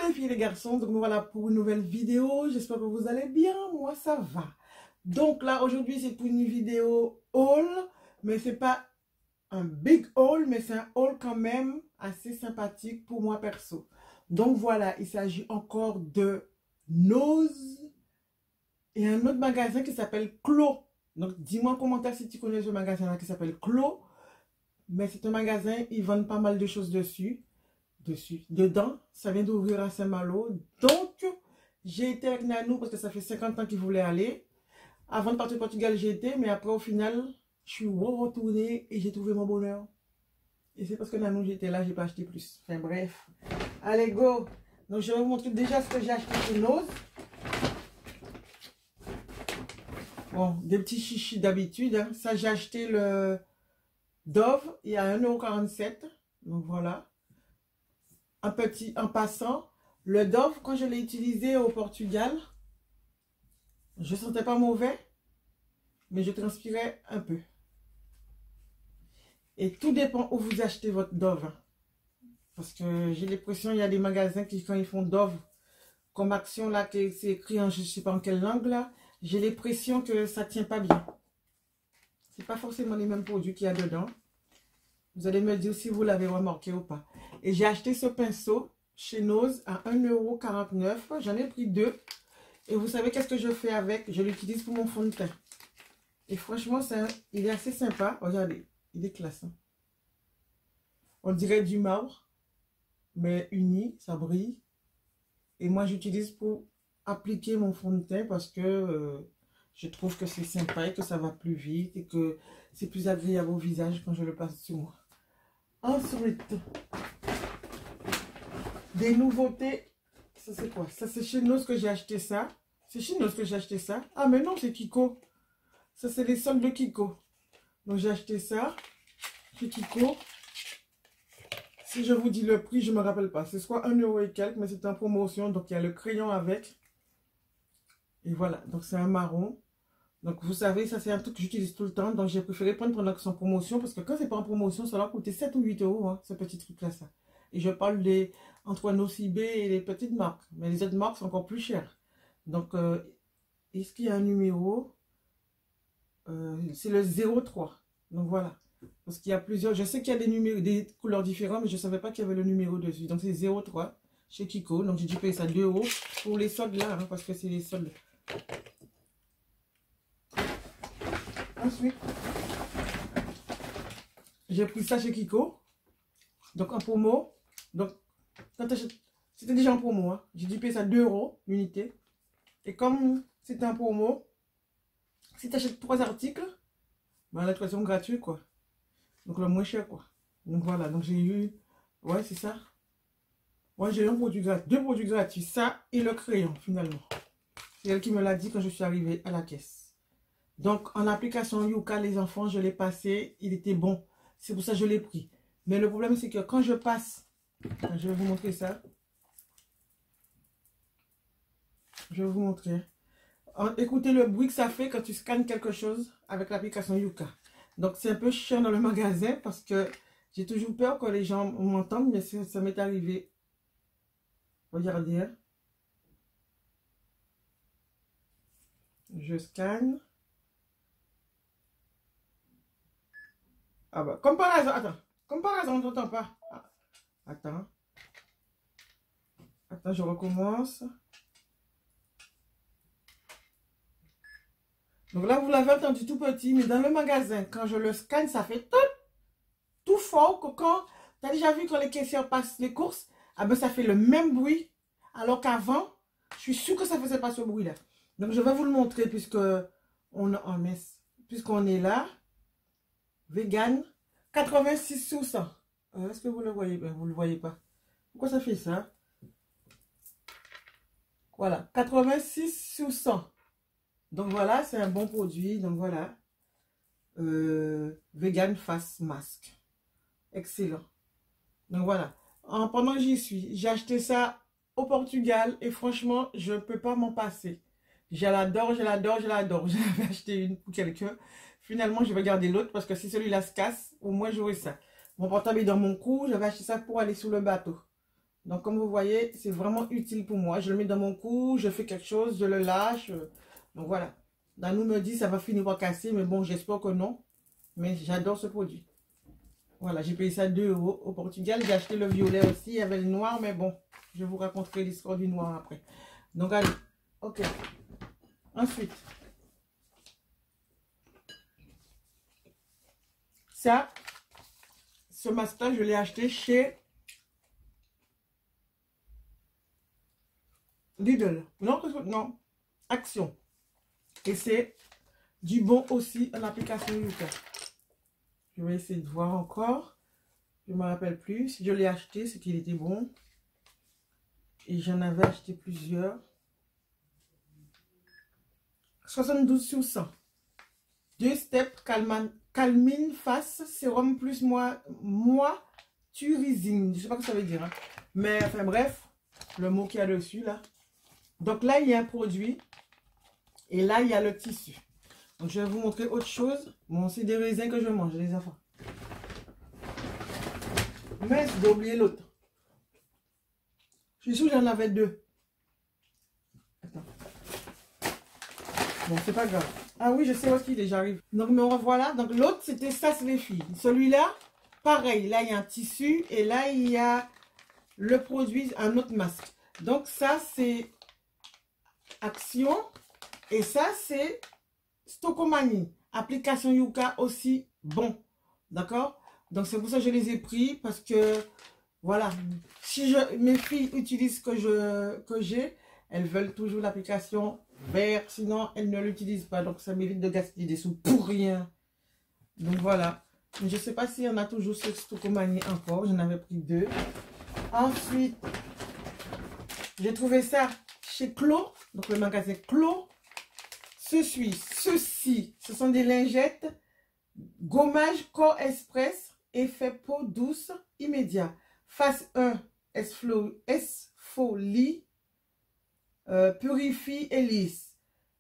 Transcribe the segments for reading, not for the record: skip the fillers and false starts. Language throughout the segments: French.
les filles et les garçons, donc voilà pour une nouvelle vidéo, j'espère que vous allez bien, moi ça va. Donc là aujourd'hui c'est pour une vidéo haul, mais c'est pas un big haul, mais c'est un haul quand même assez sympathique pour moi perso. Donc voilà, il s'agit encore de Nose et un autre magasin qui s'appelle Clos. Donc dis-moi en commentaire si tu connais ce magasin là qui s'appelle Clos, mais c'est un magasin, ils vendent pas mal de choses dedans, ça vient d'ouvrir à Saint-Malo. Donc, j'ai été avec Nanou parce que ça fait 50 ans qu'il voulait aller. Avant de partir au Portugal, j'ai été, mais après, au final, je suis retournée et j'ai trouvé mon bonheur. Et c'est parce que Nanou, j'étais là, j'ai pas acheté plus. Enfin bref. Allez, go! Donc, je vais vous montrer déjà ce que j'ai acheté chez Nose. Bon, des petits chichis d'habitude. Hein. Ça, j'ai acheté le Dove, il y a 1,47 €. Donc, voilà. En passant, le Dove, quand je l'ai utilisé au Portugal, je ne sentais pas mauvais, mais je transpirais un peu. Et tout dépend où vous achetez votre Dove. Parce que j'ai l'impression qu'il y a des magasins qui, quand ils font Dove, comme Action, là, c'est écrit en je ne sais pas en quelle langue, là, j'ai l'impression que ça ne tient pas bien. Ce n'est pas forcément les mêmes produits qu'il y a dedans. Vous allez me dire si vous l'avez remarqué ou pas. Et j'ai acheté ce pinceau chez Nose à 1,49 €. J'en ai pris deux. Et vous savez qu'est-ce que je fais avec? Je l'utilise pour mon fond de teint. Et franchement, il est assez sympa. Regardez, il est classe. Hein. On dirait du marbre, mais uni, ça brille. Et moi, j'utilise pour appliquer mon fond de teint parce que je trouve que c'est sympa et que ça va plus vite et que c'est plus agréable au visage quand je le passe sur moi. Ensuite, des nouveautés. Ça, c'est quoi? Ça, c'est chez Nose que j'ai acheté ça. C'est chez Nose que j'ai acheté ça. Ah, mais non, c'est Kiko. Ça, c'est les soldes de Kiko. Donc, j'ai acheté ça chez Kiko. Si je vous dis le prix, je ne me rappelle pas. C'est soit 1 € et quelques, mais c'est en promotion. Donc, il y a le crayon avec. Et voilà. Donc, c'est un marron. Donc, vous savez, ça, c'est un truc que j'utilise tout le temps. Donc, j'ai préféré prendre pendant que c'est en promotion. Parce que quand c'est pas en promotion, ça va coûter 7 ou 8 €, hein, ce petit truc-là, ça. Et je parle des entre Nocibé et les petites marques. Mais les autres marques sont encore plus chères. Donc, est-ce qu'il y a un numéro? C'est le 03. Donc, voilà. Parce qu'il y a plusieurs. Je sais qu'il y a des numéros, des couleurs différentes, mais je ne savais pas qu'il y avait le numéro dessus. Donc, c'est 03 chez Kiko. Donc, j'ai dû payer ça 2 € pour les soldes là, hein, parce que c'est les soldes. Ensuite, j'ai pris ça chez Kiko. Donc, en promo. Donc, quand c'était déjà en promo. Hein, j'ai dû payer ça 2 € l'unité. Et comme c'était en promo, si tu achètes 3 articles, ben, la livraison gratuite, quoi. Donc, le moins cher, quoi. Donc, voilà. Donc, j'ai eu... Ouais, c'est ça. Ouais, j'ai eu un produit gratuit. 2 produits gratuits. Ça et le crayon, finalement. C'est elle qui me l'a dit quand je suis arrivée à la caisse. Donc, en application Yuka, les enfants, je l'ai passé. Il était bon. C'est pour ça que je l'ai pris. Mais le problème, c'est que quand je passe... Je vais vous montrer ça. Je vais vous montrer. Écoutez le bruit que ça fait quand tu scannes quelque chose avec l'application Yuka. Donc, c'est un peu chiant dans le magasin parce que j'ai toujours peur que les gens m'entendent, mais ça m'est arrivé. Regardez. Hein. Je scanne. Ah bah, comme par hasard, attends. Comme par hasard, on n'entend pas. Ah, attends. Attends, je recommence. Donc là, vous l'avez entendu tout petit, mais dans le magasin, quand je le scanne, ça fait tout fort que quand... Tu as déjà vu quand les caissières passent les courses? Ah ben, ça fait le même bruit. Alors qu'avant, je suis sûre que ça ne faisait pas ce bruit-là. Donc, je vais vous le montrer puisqu'on est là. Vegan, 86 sur 100. Est-ce que vous le voyez? Ben, vous ne le voyez pas. Pourquoi ça fait ça? Voilà, 86 sur 100. Donc voilà, c'est un bon produit. Donc voilà. Vegan Face Mask. Excellent. Donc voilà. Pendant que j'y suis, j'ai acheté ça au Portugal. Et franchement, je ne peux pas m'en passer. Je l'adore, je l'adore, je l'adore. J'avais acheté une pour quelqu'un. Finalement, je vais garder l'autre parce que si celui-là se casse, au moins j'aurai ça. Mon portable est dans mon cou. J'avais acheté ça pour aller sur le bateau. Donc, comme vous voyez, c'est vraiment utile pour moi. Je le mets dans mon cou, je fais quelque chose, je le lâche. Donc, voilà. Danou me dit, ça va finir par casser, mais bon, j'espère que non. Mais j'adore ce produit. Voilà, j'ai payé ça 2 € au Portugal. J'ai acheté le violet aussi, il y avait le noir, mais bon, je vous raconterai l'histoire du noir après. Donc, allez, ok. Ensuite, ça, ce masque-là, je l'ai acheté chez Lidl. Non, non, Action. Et c'est du bon aussi en application Yuka. Je vais essayer de voir encore. Je ne me rappelle plus. Si je l'ai acheté, c'est qu'il était bon. Et j'en avais acheté plusieurs. 72 sur 100. 2 steps calmine face sérum plus moiturising. Je ne sais pas ce que ça veut dire. Hein. Mais enfin bref, le mot qu'il y a dessus là. Donc là, il y a un produit. Et là, il y a le tissu. Donc je vais vous montrer autre chose. Bon, c'est des raisins que je mange, les enfants. Mais j'ai oublié l'autre. Je suis sûre que j'en avais 2. Attends. Bon, c'est pas grave. Ah oui, je sais où est-ce qu'il est, j'arrive. Donc, me revoilà. Donc, l'autre, c'était ça, c'est les filles. Celui-là, pareil. Là, il y a un tissu. Et là, il y a le produit, un autre masque. Donc, ça, c'est Action. Et ça, c'est Stocomanie. Application Yuka aussi bon. D'accord? Donc, c'est pour ça que je les ai pris. Parce que, voilà. Si mes filles utilisent ce que j'ai, elles veulent toujours l'application vert. Sinon, elles ne l'utilisent pas. Donc, ça m'évite de gaspiller des sous pour rien. Donc, voilà. Je ne sais pas s'il y en a toujours sur Stocomanie encore. J'en avais pris 2. Ensuite, j'ai trouvé ça chez Clos. Donc, le magasin Clos. Ceci, ce sont des lingettes gommage corps express, effet peau douce immédiat. Phase 1, exfolie, purifie et lisse.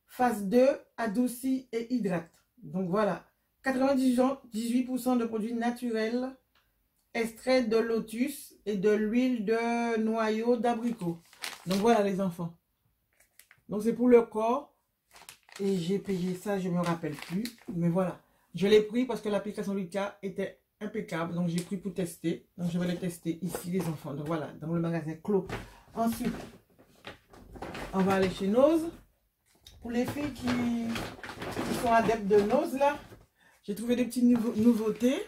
Phase 2, adoucit et hydrate. Donc voilà, 98% de produits naturels, extraits de lotus et de l'huile de noyau d'abricot. Donc voilà les enfants. Donc c'est pour le corps. Et j'ai payé ça, je ne me rappelle plus. Mais voilà. Je l'ai pris parce que l'application Lucas était impeccable. Donc j'ai pris pour tester. Donc je vais les tester ici les enfants. Donc voilà, dans le magasin Clos. Ensuite, on va aller chez Nose. Pour les filles qui sont adeptes de Nose là, j'ai trouvé des petites nouveautés.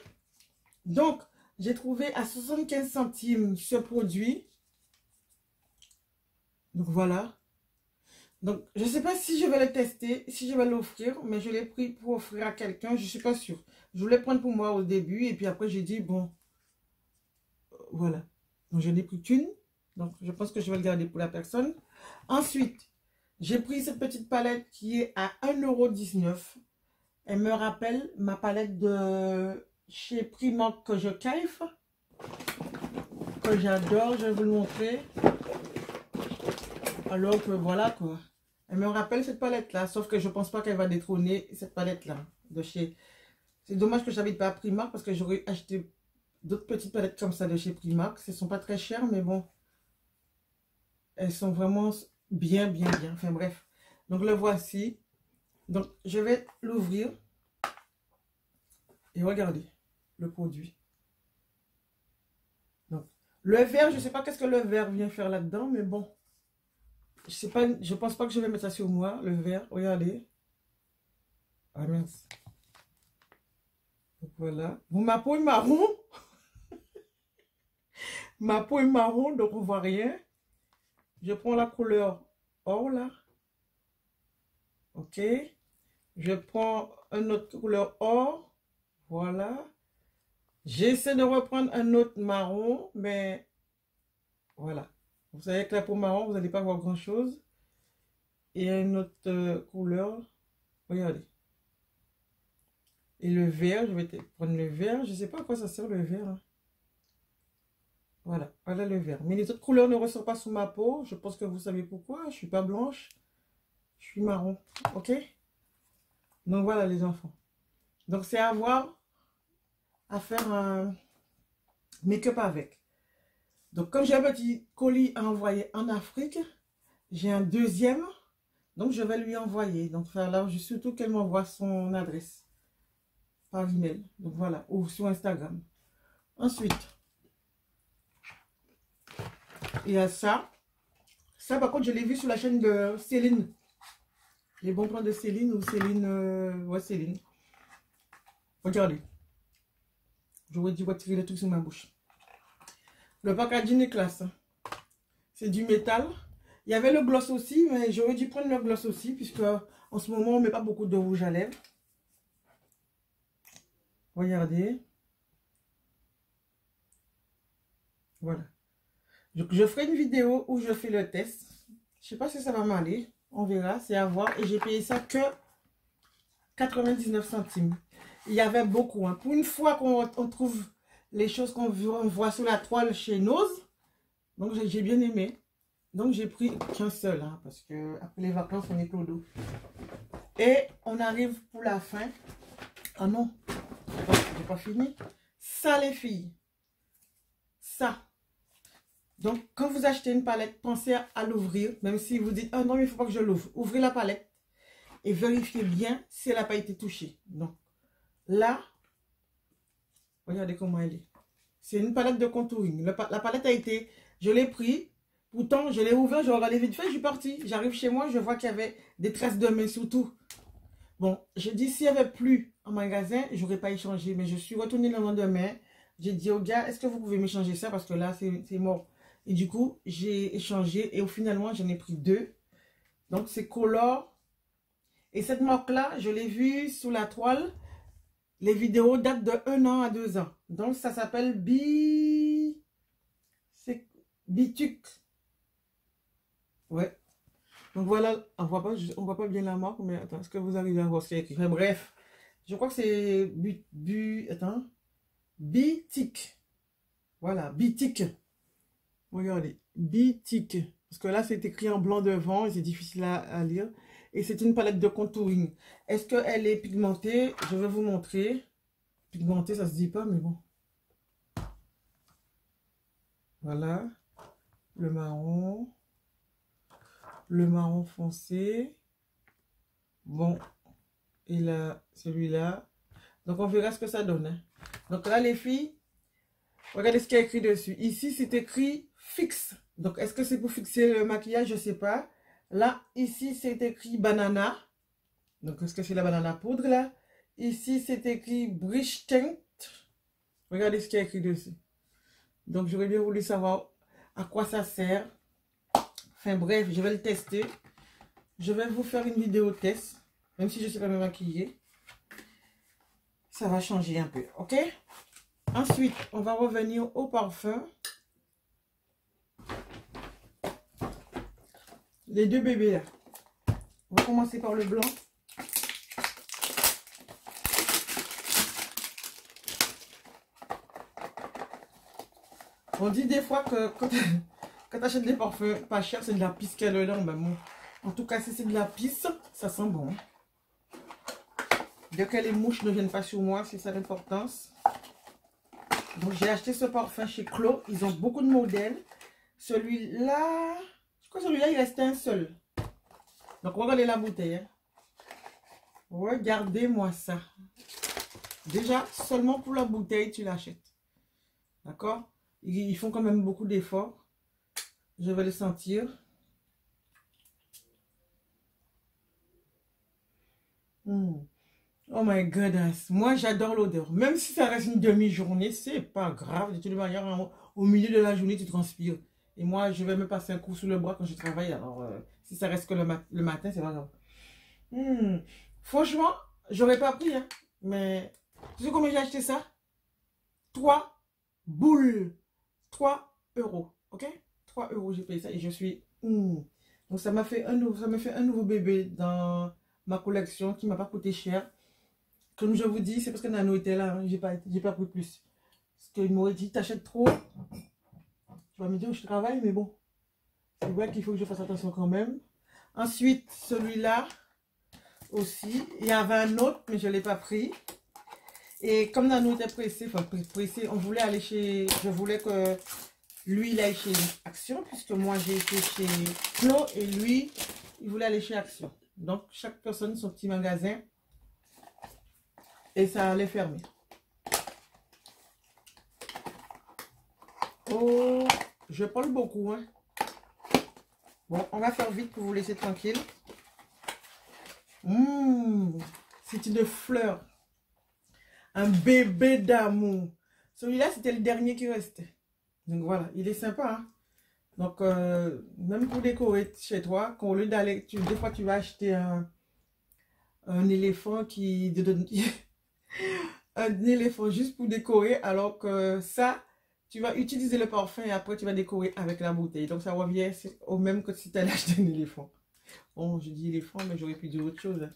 Donc, j'ai trouvé à 75 centimes ce produit. Donc voilà. Donc, je ne sais pas si je vais le tester, si je vais l'offrir, mais je l'ai pris pour offrir à quelqu'un, je ne suis pas sûre. Je voulais prendre pour moi au début, et puis après, j'ai dit, bon, voilà. Donc, je n'ai pris qu'une. Donc, je pense que je vais le garder pour la personne. Ensuite, j'ai pris cette petite palette qui est à 1,19 €. Elle me rappelle ma palette de chez Primark que je kiffe, que j'adore. Je vais vous le montrer. Alors que voilà quoi. Elle me rappelle cette palette là, sauf que je pense pas qu'elle va détrôner cette palette là de chez. C'est dommage que je n'habite pas à Primark parce que j'aurais acheté d'autres petites palettes comme ça de chez Primark. Elles sont pas très chères mais bon, elles sont vraiment bien. Enfin bref. Donc le voici. Donc je vais l'ouvrir et regardez le produit. Donc le vert, je sais pas qu'est-ce que le vert vient faire là-dedans, mais bon. Je sais pas, je pense pas que je vais mettre ça sur moi, le vert. Regardez. Ah mince. Donc voilà. Bon, ma peau est marron. Ma peau est marron, donc on voit rien. Je prends la couleur or là. Ok. Je prends une autre couleur or. Voilà. J'essaie de reprendre un autre marron, mais voilà. Vous savez que la peau marron, vous n'allez pas voir grand chose. Et une autre couleur. Regardez. Et le vert, je vais prendre le vert. Je ne sais pas à quoi ça sert le vert. Hein. Voilà, voilà le vert. Mais les autres couleurs ne ressortent pas sur ma peau. Je pense que vous savez pourquoi. Je ne suis pas blanche. Je suis marron. Ok? Donc voilà les enfants. Donc c'est à voir, à faire un make-up avec. Donc, comme j'ai un petit colis à envoyer en Afrique, j'ai un deuxième. Donc, je vais lui envoyer. Donc, là, je surtout qu'elle m'envoie son adresse par email. Donc, voilà. Ou sur Instagram. Ensuite, il y a ça. Ça, par contre, je l'ai vu sur la chaîne de Céline. Les bons plans de Céline ou Céline. Ouais, Céline. Regardez. J'aurais dû retirer le truc sur ma bouche. Le packaging est classe. C'est du métal. Il y avait le gloss aussi, mais j'aurais dû prendre le gloss aussi, puisque en ce moment, on ne met pas beaucoup de rouge à lèvres. Regardez. Voilà. Donc, je ferai une vidéo où je fais le test. Je ne sais pas si ça va m'aller. On verra, c'est à voir. Et j'ai payé ça que 99 centimes. Il y avait beaucoup. Hein. Pour une fois qu'on trouve les choses qu'on voit sur la toile chez Nose. Donc, j'ai bien aimé. Donc, j'ai pris qu'un seul. Hein, parce que après les vacances, on est clodo. Et on arrive pour la fin. Ah non, j'ai pas fini. Ça, les filles. Ça. Donc, quand vous achetez une palette, pensez à l'ouvrir. Même si vous dites, ah non, mais il ne faut pas que je l'ouvre. Ouvrez la palette et vérifiez bien si elle n'a pas été touchée. Donc, là, regardez comment elle est. C'est une palette de contouring. La palette a été, je l'ai pris. Pourtant, je l'ai ouvert, je regardais vite fait, je suis partie. J'arrive chez moi, je vois qu'il y avait des traces de main surtout. Bon, je dis, s'il n'y avait plus en magasin, je n'aurais pas échangé. Mais je suis retournée le lendemain. J'ai dit au gars, est-ce que vous pouvez m'échanger ça? Parce que là, c'est mort. Et du coup, j'ai échangé. Et finalement, j'en ai pris deux. Donc, c'est Color. Et cette marque-là, je l'ai vue sous la toile. Les vidéos datent de 1 an à 2 ans. Donc, ça s'appelle Bituc. Ouais. Donc, voilà. On voit pas bien la marque. Mais attends, est-ce que vous arrivez à voir ce qu'il y a écrit? Enfin, bref. Je crois que c'est Attends. Bitic. Voilà, Bitic. Regardez, Bitic. Parce que là, c'est écrit en blanc devant et c'est difficile à lire. Et c'est une palette de contouring. Est-ce qu'elle est pigmentée? Je vais vous montrer. Pigmentée, ça se dit pas, mais bon. Voilà. Le marron. Le marron foncé. Bon. Et là, celui-là. Donc, on verra ce que ça donne. Hein. Donc là, les filles, regardez ce qu'il y a écrit dessus. Ici, c'est écrit fixe. Donc, est-ce que c'est pour fixer le maquillage? Je ne sais pas. Là, ici, c'est écrit banana. Donc, est-ce que c'est la banana poudre, là? Ici, c'est écrit Bridge Tint. Regardez ce qu'il y a écrit dessus. Donc, j'aurais bien voulu savoir à quoi ça sert. Enfin, bref, je vais le tester. Je vais vous faire une vidéo test. Même si je ne sais pas me maquiller. Ça va changer un peu, ok? Ensuite, on va revenir au parfum. Les deux bébés là. On va commencer par le blanc. On dit des fois que quand tu achètes des parfums pas chers, c'est de la pisse qu'elle est dedans. Ben bon. En tout cas, si c'est de la pisse, ça sent bon. Dès que les mouches ne viennent pas sur moi, c'est ça l'importance. Donc, j'ai acheté ce parfum chez Clos. Ils ont beaucoup de modèles. Celui-là, je crois que celui-là, il restait un seul. Donc, regardez la bouteille. Hein. Regardez-moi ça. Déjà, seulement pour la bouteille, tu l'achètes. D'accord? Ils font quand même beaucoup d'efforts. Je vais le sentir. Oh my goodness. Moi, j'adore l'odeur. Même si ça reste une demi-journée, c'est pas grave. De toute manière, au milieu de la journée, tu transpires. Et moi, je vais me passer un coup sous le bras quand je travaille. Alors, si ça reste que le matin, c'est pas grave. Franchement, j'aurais pas pris. Hein. Mais, tu sais combien j'ai acheté ça? 3 boules. 3 euros. Ok? 3 euros, j'ai payé ça. Et je suis... Donc, ça m'a fait un nouveau bébé dans ma collection qui m'a pas coûté cher. Comme je vous dis, c'est parce que Nano était là. Hein, j'ai pas pris plus. Parce qu'il m'aurait dit, t'achètes trop. Je vais me dire où je travaille, mais bon. C'est vrai qu'il faut que je fasse attention quand même. Ensuite, celui-là aussi. Il y avait un autre, mais je ne l'ai pas pris. Et comme Nano était pressé, on voulait aller chez... Je voulais que Lui, il a été chez Action, puisque moi, j'ai été chez Clos et lui, il voulait aller chez Action. Donc, chaque personne, son petit magasin. Et ça allait fermer. Oh, je parle beaucoup, hein. Bon, on va faire vite pour vous laisser tranquille. C'est une fleur. Un bébé d'amour. Celui-là, c'était le dernier qui restait. Donc voilà, il est sympa, hein. Donc, même pour décorer chez toi, au lieu d'aller, des fois tu vas acheter un éléphant qui te donne un éléphant juste pour décorer, alors que ça, tu vas utiliser le parfum et après tu vas décorer avec la bouteille. Donc ça revient au même que si tu allais acheter un éléphant. Bon, je dis éléphant, mais j'aurais pu dire autre chose.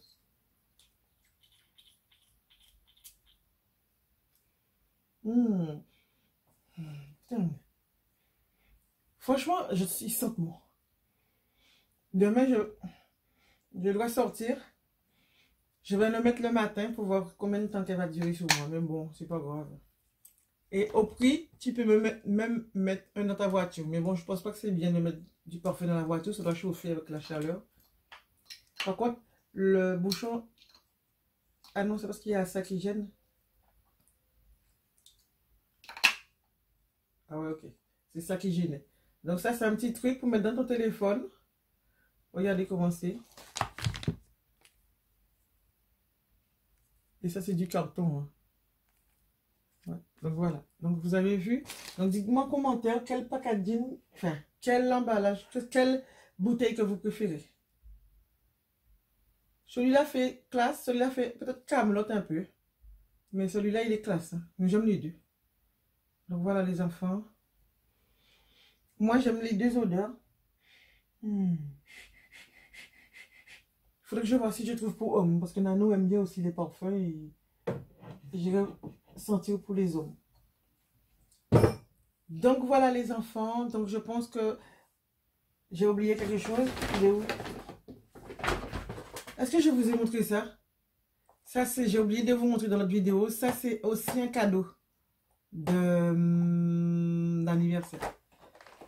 Franchement, je suis sans mots. Demain, je dois sortir. Je vais le mettre le matin pour voir combien de temps qu'elle va durer sur moi. Mais bon, c'est pas grave. Et au prix, tu peux même mettre un dans ta voiture. Mais bon, je pense pas que c'est bien de mettre du parfum dans la voiture. Ça doit chauffer avec la chaleur. Par contre, le bouchon... Ah non, c'est parce qu'il y a ça qui gêne. Ah ouais, ok. C'est ça qui gêne. Donc ça, c'est un petit truc pour mettre dans ton téléphone. Regardez comment c'est. Et ça, c'est du carton. Hein. Ouais. Donc voilà. Donc vous avez vu. Donc dites-moi en commentaire quel packaging, enfin, quel emballage, quelle bouteille que vous préférez. Celui-là fait classe, celui-là fait peut-être Camelot un peu. Mais celui-là, il est classe. Hein. Mais j'aime les deux. Donc voilà les enfants. Moi, j'aime les deux odeurs. Il faudrait que je vois si je trouve pour hommes. Parce que Nano aime bien aussi les parfums. Et j'irai sentir pour les hommes. Donc voilà les enfants. Donc je pense que j'ai oublié quelque chose. Il est où? Est-ce que je vous ai montré ça? Ça, c'est, j'ai oublié de vous montrer dans notre vidéo. Ça, c'est aussi un cadeau d'anniversaire.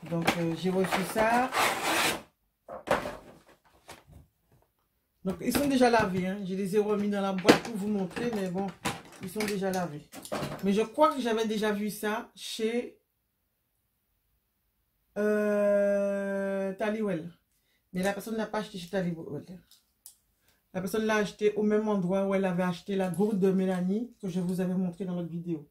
Donc, j'ai reçu ça. Donc, ils sont déjà lavés. Hein. Je les ai remis dans la boîte pour vous montrer. Mais bon, ils sont déjà lavés. Mais je crois que j'avais déjà vu ça chez Taliwell. Mais la personne n'a pas acheté chez Taliwell. La personne l'a acheté au même endroit où elle avait acheté la gourde de Mélanie que je vous avais montré dans notre vidéo.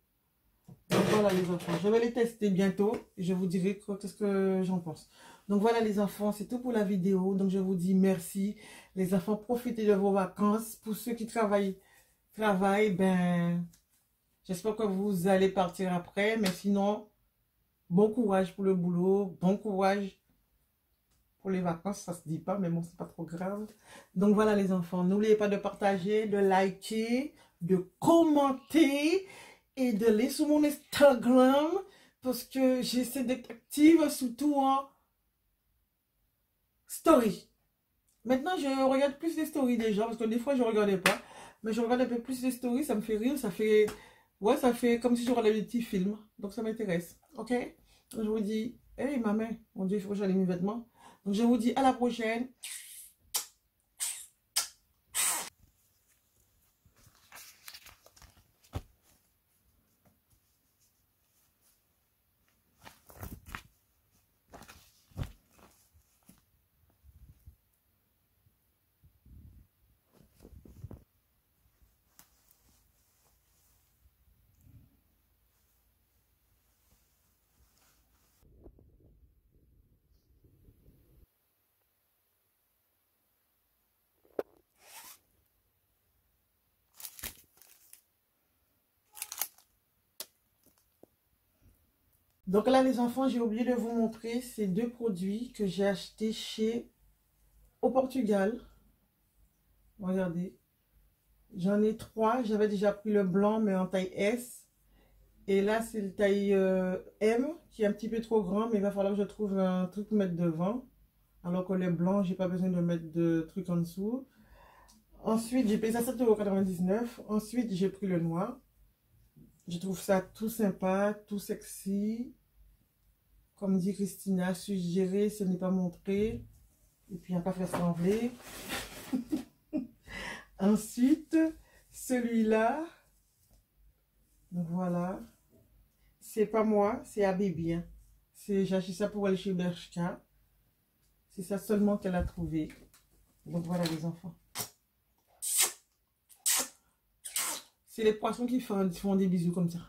Donc voilà les enfants, je vais les tester bientôt et je vous dirai qu'est-ce que j'en pense. Donc voilà les enfants, c'est tout pour la vidéo. Donc je vous dis merci. Les enfants, profitez de vos vacances. Pour ceux qui travaillent, ben, j'espère que vous allez partir après. Mais sinon, bon courage pour le boulot, bon courage pour les vacances, ça se dit pas, mais bon, c'est pas trop grave. Donc voilà les enfants, n'oubliez pas de partager, de liker, de commenter et de aller sur mon Instagram parce que j'essaie d'être active surtout en story. Maintenant, je regarde plus les stories des gens parce que des fois, je regardais pas. Mais je regarde un peu plus les stories, ça me fait rire, ça fait... Ouais, ça fait comme si je regardais des petits films. Donc ça m'intéresse, ok? Donc, je vous dis, hey ma main, mon Dieu, il faut que j'aille mes vêtements. Donc, je vous dis à la prochaine. Donc là, les enfants, j'ai oublié de vous montrer ces deux produits que j'ai achetés au Portugal. Regardez. J'en ai trois. J'avais déjà pris le blanc, mais en taille S. Et là, c'est le taille M, qui est un petit peu trop grand, mais il va falloir que je trouve un truc pour mettre devant. Alors que le blanc, j'ai pas besoin de mettre de truc en dessous. Ensuite, j'ai payé ça 7,99 €. Ensuite, j'ai pris le noir. Je trouve ça tout sympa, tout sexy. Comme dit Christina, suggérer, ce n'est pas montrer. Et puis, il n'y a pas faire sembler. Ensuite, celui-là. Voilà. C'est pas moi, c'est Habibi. Hein. J'ai acheté ça pour aller chez Bershka. C'est ça seulement qu'elle a trouvé. Donc voilà les enfants. C'est les poissons qui font des bisous comme ça.